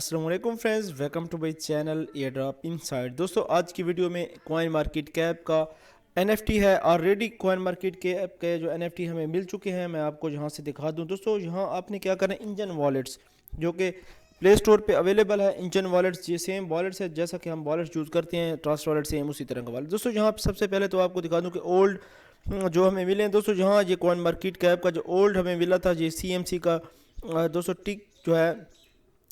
अस्सलाम वालेकुम friends, welcome to my channel airdrop inside. दोस्तों आज की वीडियो में कॉइन मार्केट कैप का NFT है। ऑलरेडी कॉइन मार्केट कैप के जो NFT हमें मिल चुके हैं, मैं आपको यहाँ से दिखा दूँ। दोस्तों यहाँ आपने क्या करना है, इंजन वॉलेट्स जो कि प्ले स्टोर पे अवेलेबल है। इंजन वॉलेट्स ये सेम वॉलेट्स है जैसा कि हम वॉलेट्स यूज़ करते हैं, ट्रस्ट वॉलेट सेम उसी तरह का वॉलेट। दोस्तों यहाँ सबसे पहले तो आपको दिखा दूँ कि ओल्ड जो हमें मिले हैं। दोस्तों यहाँ ये कॉइन मार्केट कैप का जो ओल्ड हमें मिला था, ये CMC का दोस्तों टिक जो है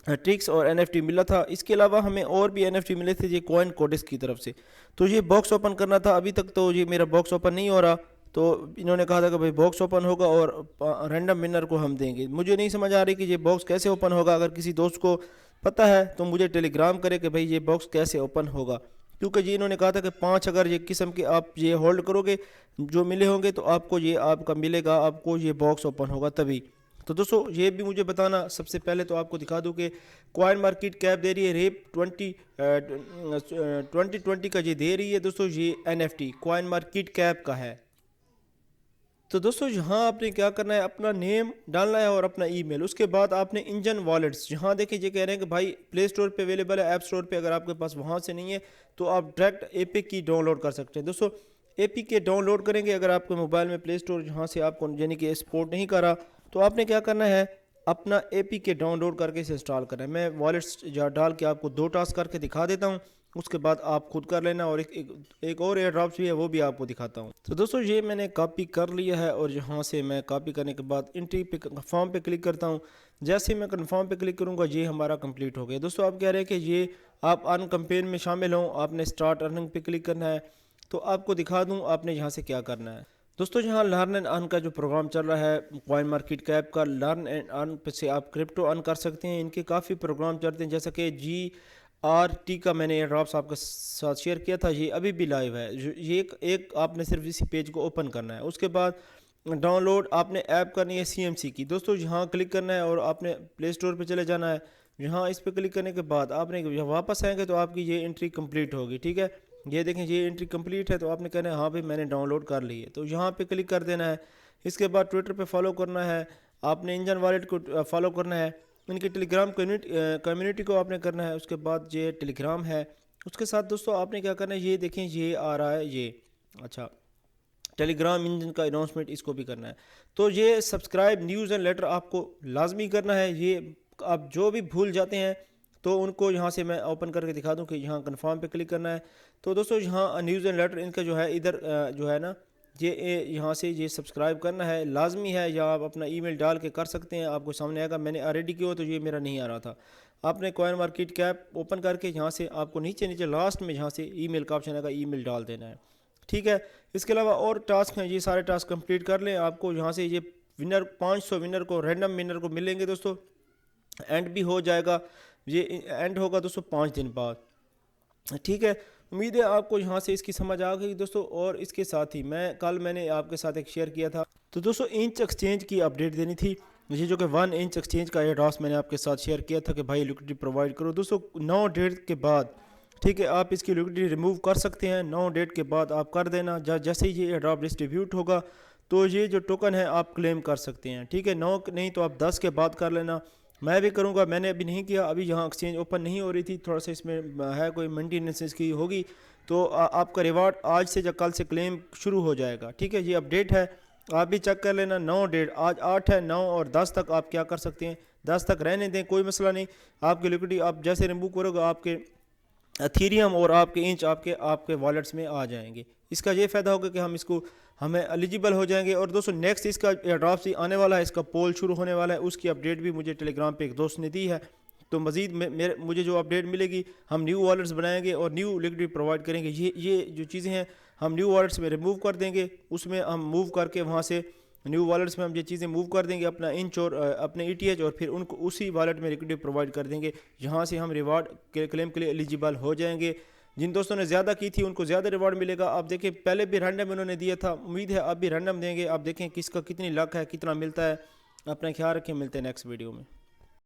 ट्रिक्स और NFT मिला था। इसके अलावा हमें और भी NFT मिले थे ये कॉइन कोडेक्स की तरफ से। तो ये बॉक्स ओपन करना था, अभी तक तो ये मेरा बॉक्स ओपन नहीं हो रहा। तो इन्होंने कहा था कि भाई बॉक्स ओपन होगा और रैंडम विनर को हम देंगे। मुझे नहीं समझ आ रही कि ये बॉक्स कैसे ओपन होगा। अगर किसी दोस्त को पता है तो मुझे टेलीग्राम करे कि भाई ये बॉक्स कैसे ओपन होगा, क्योंकि ये इन्होंने कहा था कि 5 अगर ये किस्म के आप ये होल्ड करोगे जो मिले होंगे तो आपको ये आपका मिलेगा, आपको ये बॉक्स ओपन होगा तभी। तो दोस्तों ये भी मुझे बताना। सबसे पहले तो आपको दिखा दूं कि कॉइन मार्केट कैप दे रही है रेप 2020 का ये दे रही है। दोस्तों ये NFT कॉइन मार्केट कैप का है। तो दोस्तों यहाँ आपने क्या करना है, अपना नेम डालना है और अपना ईमेल। उसके बाद आपने इंजन वॉलेट्स, यहाँ देखिए ये कह रहे हैं कि भाई प्ले स्टोर पे अवेलेबल है, ऐप स्टोर पे अगर आपके पास वहाँ से नहीं है तो आप डायरेक्ट APK डाउनलोड कर सकते हैं। दोस्तों APK डाउनलोड करेंगे अगर आपके मोबाइल में प्ले स्टोर जहाँ से आपको यानी कि सपोर्ट नहीं करा तो आपने क्या करना है, अपना APK डाउनलोड करके इसे इंस्टॉल करना है। मैं वॉलेट्स डाल के आपको 2 टास्क करके दिखा देता हूँ, उसके बाद आप खुद कर लेना। और एक और एयर ड्रॉप्स भी है, वो भी आपको दिखाता हूँ। तो दोस्तों ये मैंने कॉपी कर लिया है और यहाँ से मैं कॉपी करने के बाद एंट्री पे फॉर्म पे क्लिक करता हूँ। जैसे ही मैं कन्फर्म पे क्लिक करूँगा ये हमारा कंप्लीट हो गया। दोस्तों आप कह रहे हैं कि ये आप अर्न कैंपेन में शामिल हों, आपने स्टार्ट अर्निंग पे क्लिक करना है। तो आपको दिखा दूँ आपने यहाँ से क्या करना है। दोस्तों यहाँ लर्न एंड अर्न का जो प्रोग्राम चल रहा है कॉइन मार्केट कैप का, लर्न एंड अर्न पे से आप क्रिप्टो अर्न कर सकते हैं। इनके काफ़ी प्रोग्राम चलते हैं, जैसा कि GRT का मैंने एयर ड्रॉप्स आपके साथ शेयर किया था, ये अभी भी लाइव है। ये एक आपने सिर्फ इसी पेज को ओपन करना है। उसके बाद डाउनलोड आपने ऐप करनी है CMC की। दोस्तों यहाँ क्लिक करना है और आपने प्ले स्टोर पर चले जाना है। यहाँ इस पर क्लिक करने के बाद आपने वापस आएंगे तो आपकी ये एंट्री कंप्लीट होगी। ठीक है, ये देखें ये एंट्री कंप्लीट है। तो आपने कहना है हाँ भाई मैंने डाउनलोड कर ली है, तो यहाँ पे क्लिक कर देना है। इसके बाद ट्विटर पे फॉलो करना है, आपने इंजन वॉलेट को फॉलो करना है, इनकी टेलीग्राम कम्युनिटी को आपने करना है। उसके बाद ये टेलीग्राम है। उसके साथ दोस्तों आपने क्या करना है, ये देखें ये आ रहा है ये, अच्छा टेलीग्राम इंजन का अनाउंसमेंट, इसको भी करना है। तो ये सब्सक्राइब न्यूज़ एंड लेटर आपको लाजमी करना है। ये आप जो भी भूल जाते हैं तो उनको यहाँ से मैं ओपन करके दिखा दूँ कि यहाँ कन्फर्म पे क्लिक करना है। तो दोस्तों यहाँ न्यूज़ एंड लेटर इनका जो है इधर जो है ना ये यहाँ से ये सब्सक्राइब करना है, लाजमी है। या आप अपना ईमेल डाल के कर सकते हैं, आपको सामने आएगा। मैंने ऑलरेडी किया तो ये मेरा नहीं आ रहा था। आपने कॉइन मार्केट कैप ओपन करके यहाँ से आपको नीचे नीचे लास्ट में जहाँ से ईमेल का ऑप्शन आएगा, ईमेल डाल देना है। ठीक है, इसके अलावा और टास्क हैं, ये सारे टास्क कंप्लीट कर लें। आपको यहाँ से ये विनर 500 विनर को रैंडम विनर को मिलेंगे। दोस्तों एंड भी हो जाएगा, ये एंड होगा दोस्तों 5 दिन बाद। ठीक है, उम्मीद है आपको यहाँ से इसकी समझ आ गई दोस्तों। और इसके साथ ही मैंने आपके साथ एक शेयर किया था, तो दोस्तों इंच एक्सचेंज की अपडेट देनी थी। ये जो कि 1 इंच एक्सचेंज का एड्रेस मैंने आपके साथ शेयर किया था कि भाई लिक्विडिटी प्रोवाइड करो। दोस्तों 9 डेट के बाद, ठीक है, आप इसकी लिक्विडिटी रिमूव कर सकते हैं। 9 डेट के बाद आप कर देना। जैसे ही ये एड्रॉप डिस्ट्रीब्यूट होगा तो ये जो टोकन है आप क्लेम कर सकते हैं। ठीक है, 9 नहीं तो आप 10 के बाद कर लेना। मैं भी करूंगा, मैंने अभी नहीं किया, अभी यहाँ एक्सचेंज ओपन नहीं हो रही थी, थोड़ा सा इसमें है कोई मेंटेनेंस की होगी। तो आपका रिवार्ड आज से या कल से क्लेम शुरू हो जाएगा। ठीक है, ये अपडेट है, आप भी चेक कर लेना। 9 डेट, आज 8 है, 9 और 10 तक आप क्या कर सकते हैं, 10 तक रहने दें, कोई मसला नहीं। आपकी लिक्विडिटी आप जैसे रिमूव करोगे आपके एथीरियम और आपके इंच आपके वॉलेट्स में आ जाएंगे। इसका ये फ़ायदा होगा कि हमें एलिजिबल हो जाएंगे। और दोस्तों नेक्स्ट इसका एयरड्रॉप से आने वाला है, इसका पोल शुरू होने वाला है, उसकी अपडेट भी मुझे टेलीग्राम पे एक दोस्त ने दी है। तो मज़ीद मुझे जो अपडेट मिलेगी, हम न्यू वॉलेट्स बनाएंगे और न्यू लिक्विडिटी प्रोवाइड करेंगे। ये जो चीज़ें हैं हम न्यू वॉलेट्स में रिमूव कर देंगे, उसमें हम मूव करके वहाँ से न्यू वॉलेट्स में हम ये चीज़ें मूव कर देंगे, अपना इंच और अपने ETH, और फिर उनको उसी वॉलेट में लिक्विडिटी प्रोवाइड कर देंगे। यहाँ से हम रिवार्ड के क्लेम के लिए एलिजिबल हो जाएंगे। जिन दोस्तों ने ज़्यादा की थी उनको ज़्यादा रिवार्ड मिलेगा। आप देखें पहले भी रैंडम उन्होंने दिया था, उम्मीद है अब भी रैंडम देंगे। आप देखें किसका कितनी लक है, कितना मिलता है। अपना ख्याल रखें, मिलते हैं नेक्स्ट वीडियो में।